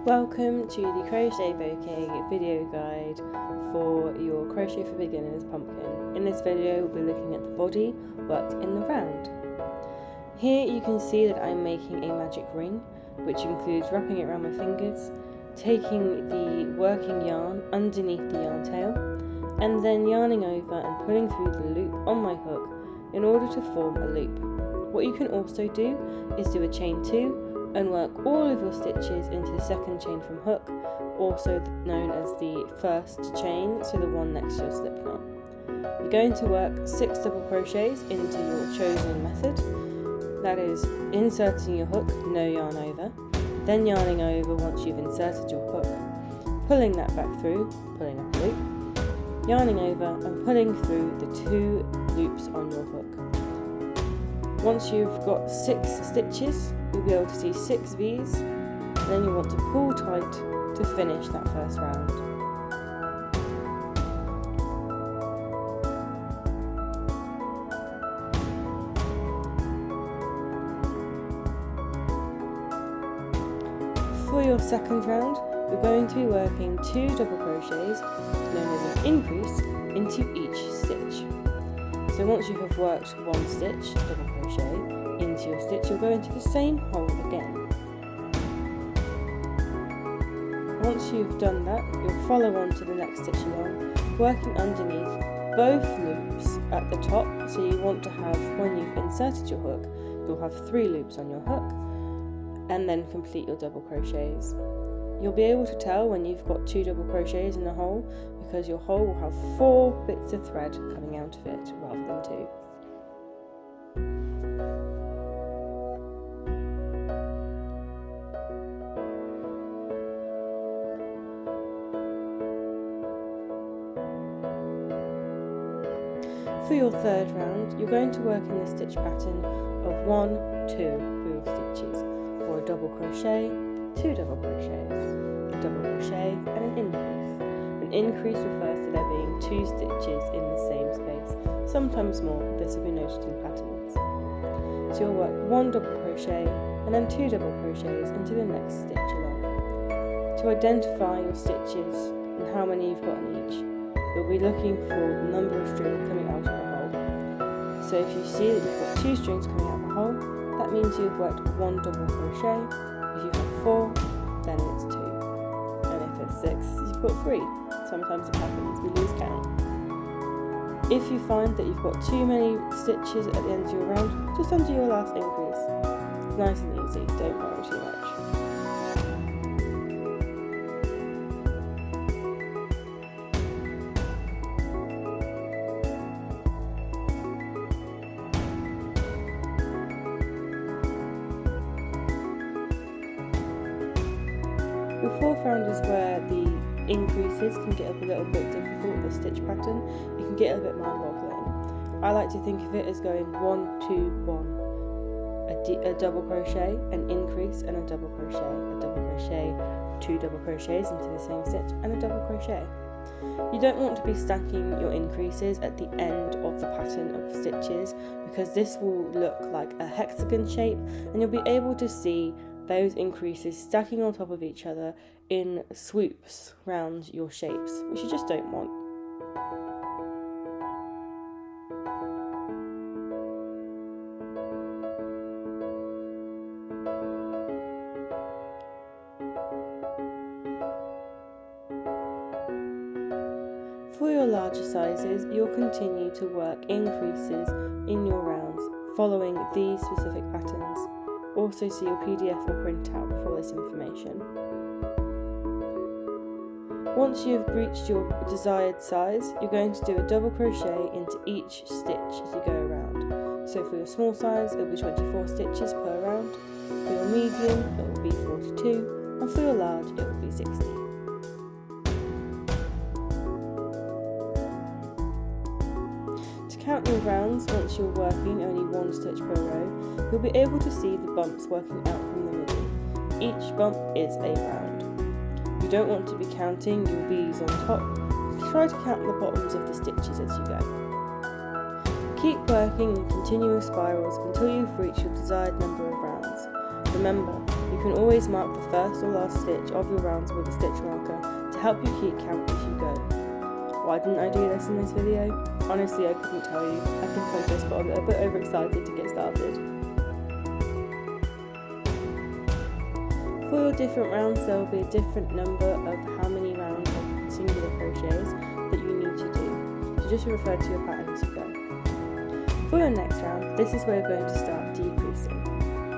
Welcome to the Crochet Bouquet video guide for your Crochet for Beginners pumpkin. In this video we'll be looking at the body worked in the round. Here you can see that I'm making a magic ring, which includes wrapping it around my fingers, taking the working yarn underneath the yarn tail, and then yarning over and pulling through the loop on my hook in order to form a loop. What you can also do is do a chain 2 and work all of your stitches into the second chain from hook, also known as the first chain, so the one next to your slip knot. You're going to work 6 double crochets into your chosen method, that is inserting your hook, no yarn over, then yarning over once you've inserted your hook, pulling that back through, pulling up a loop, yarning over and pulling through the 2 loops on your hook. Once you've got 6 stitches, you'll be able to see 6 V's, and then you want to pull tight to finish that first round. For your second round, you're going to be working 2 double crochets, known as an increase, into each stitch. So once you have worked 1 stitch, double crochet, into your stitch, you'll go into the same hole again. Once you've done that, you'll follow on to the next stitch along, working underneath both loops at the top. So you want to have, when you've inserted your hook, you'll have 3 loops on your hook, and then complete your double crochets. You'll be able to tell when you've got 2 double crochets in a hole, because your hole will have 4 bits of thread coming out of it rather than 2. For your third round, you're going to work in the stitch pattern of 1, 2 for your stitches, or a double crochet, 2 double crochets, a double crochet and an increase. An increase refers to there being 2 stitches in the same space, sometimes more, but this will be noted in patterns. So you'll work 1 double crochet and then 2 double crochets into the next stitch along. To identify your stitches and how many you've got in each, you'll be looking for the number of strings coming out of the hole. So if you see that you've got 2 strings coming out of the hole, that means you've worked 1 double crochet. If you have 4, then it's 2. And if it's 6, you've got 3. Sometimes it happens, we lose count. If you find that you've got too many stitches at the end of your round, just undo your last increase. It's nice and easy, don't worry too much. Your fourth round is where the increases can get a little bit difficult with the stitch pattern. It can get a bit mind-boggling. I like to think of it as going 1, 2, 1, a double crochet, an increase and a double crochet, 2 double crochets into the same stitch and a double crochet. You don't want to be stacking your increases at the end of the pattern of stitches, because this will look like a hexagon shape and you'll be able to see those increases stacking on top of each other in swoops round your shapes, which you just don't want. For your larger sizes, you'll continue to work increases in your rounds following these specific patterns. Also see your PDF or printout for this information. Once you've reached your desired size, you're going to do a double crochet into each stitch as you go around. So for your small size, it will be 24 stitches per round. For your medium, it will be 42, and for your large, it will be 60. To count your rounds, once you're working only 1 stitch per row, you'll be able to see the bumps working out from the middle. Each bump is a round. You don't want to be counting your V's on top. Try to count the bottoms of the stitches as you go. Keep working in continuous spirals until you've reached your desired number of rounds. Remember, you can always mark the first or last stitch of your rounds with a stitch marker to help you keep count as you go. Why didn't I do this in this video? Honestly, I couldn't tell you. I think I just got a bit overexcited to get started. For your different rounds, there will be a different number of how many rounds of singular crochets that you need to do. So just refer to your pattern as you go. For your next round, this is where you're going to start decreasing.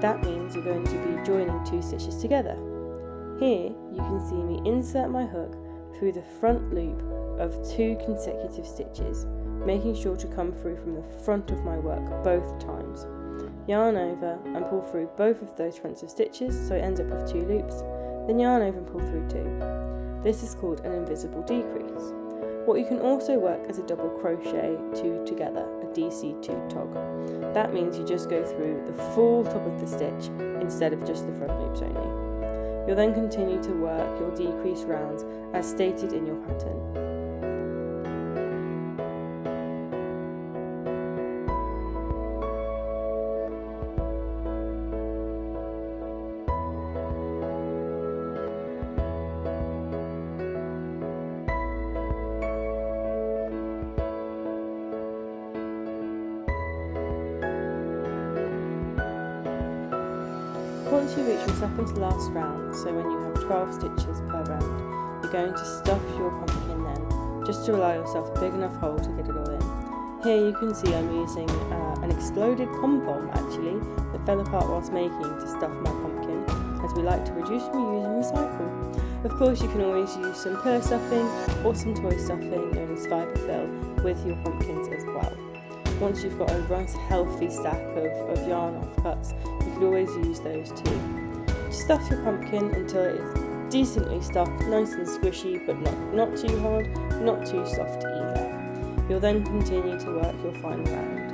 That means you're going to be joining 2 stitches together. Here, you can see me insert my hook through the front loop of 2 consecutive stitches, making sure to come through from the front of my work both times. Yarn over and pull through both of those fronts of stitches, so it ends up with 2 loops, then yarn over and pull through 2. This is called an invisible decrease. What you can also work as a double crochet 2 together, a DC2 tog. That means you just go through the full top of the stitch instead of just the front loops only. You'll then continue to work your decrease rounds as stated in your pattern. Once you reach your second to last round, so when you have 12 stitches per round, you're going to stuff your pumpkin then, just to allow yourself a big enough hole to get it all in. Here you can see I'm using an exploded pom-pom actually, that fell apart whilst making to stuff my pumpkin, as we like to reduce, reuse and recycle. Of course you can always use some pillow stuffing or some toy stuffing known as fibre fill with your pumpkins as well. Once you've got a nice healthy stack of yarn offcuts, you could always use those too. Just stuff your pumpkin until it is decently stuffed, nice and squishy, but not too hard, not too soft either. You'll then continue to work your final round.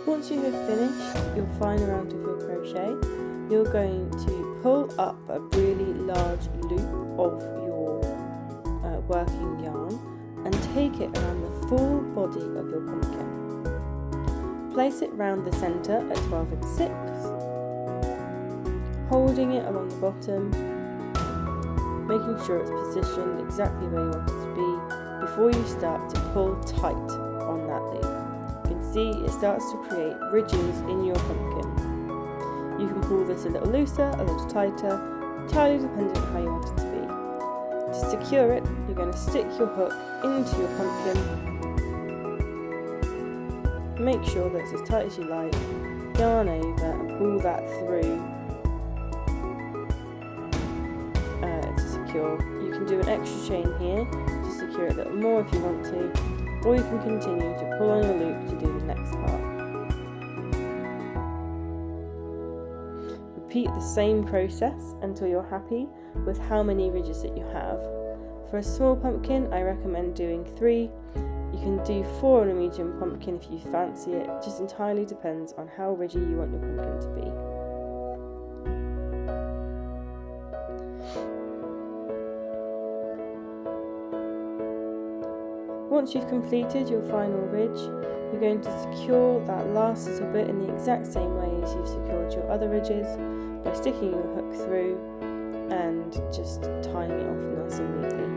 Once you have finished your final round of your crochet, you're going to pull up a really large loop of your working yarn and take it around the full body of your pumpkin. Place it round the centre at 12 and 6, holding it along the bottom, making sure it's positioned exactly where you want it to be before you start to pull tight on that loop. You can see it starts to create ridges in your pumpkin. You can pull this a little looser, a little tighter, entirely dependent on how you want it to be. To secure it, you're going to stick your hook into your pumpkin. Make sure that it's as tight as you like, yarn over and pull that through to secure. You can do an extra chain here to secure it a little more if you want to, or you can continue to pull on your loop to do the next part. Repeat the same process until you're happy with how many ridges that you have. For a small pumpkin, I recommend doing 3. You can do 4 on a medium pumpkin if you fancy it. It just entirely depends on how ridgy you want your pumpkin to be. Once you've completed your final ridge, you're going to secure that last little bit in the exact same way as you've secured your other ridges by sticking your hook through and just tying it off nice and neatly.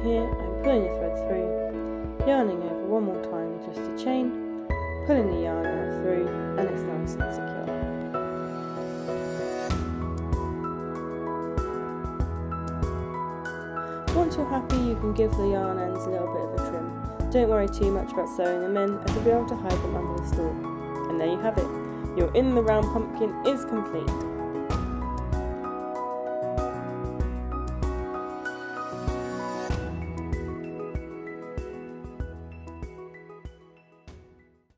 here, I'm pulling the thread through, yarning over one more time just to chain, pulling the yarn out through, and it's nice and secure. Once you're happy, you can give the yarn ends a little bit of a trim. Don't worry too much about sewing them in, as you'll be able to hide them under the stalk. And there you have it. Your In the Round pumpkin is complete.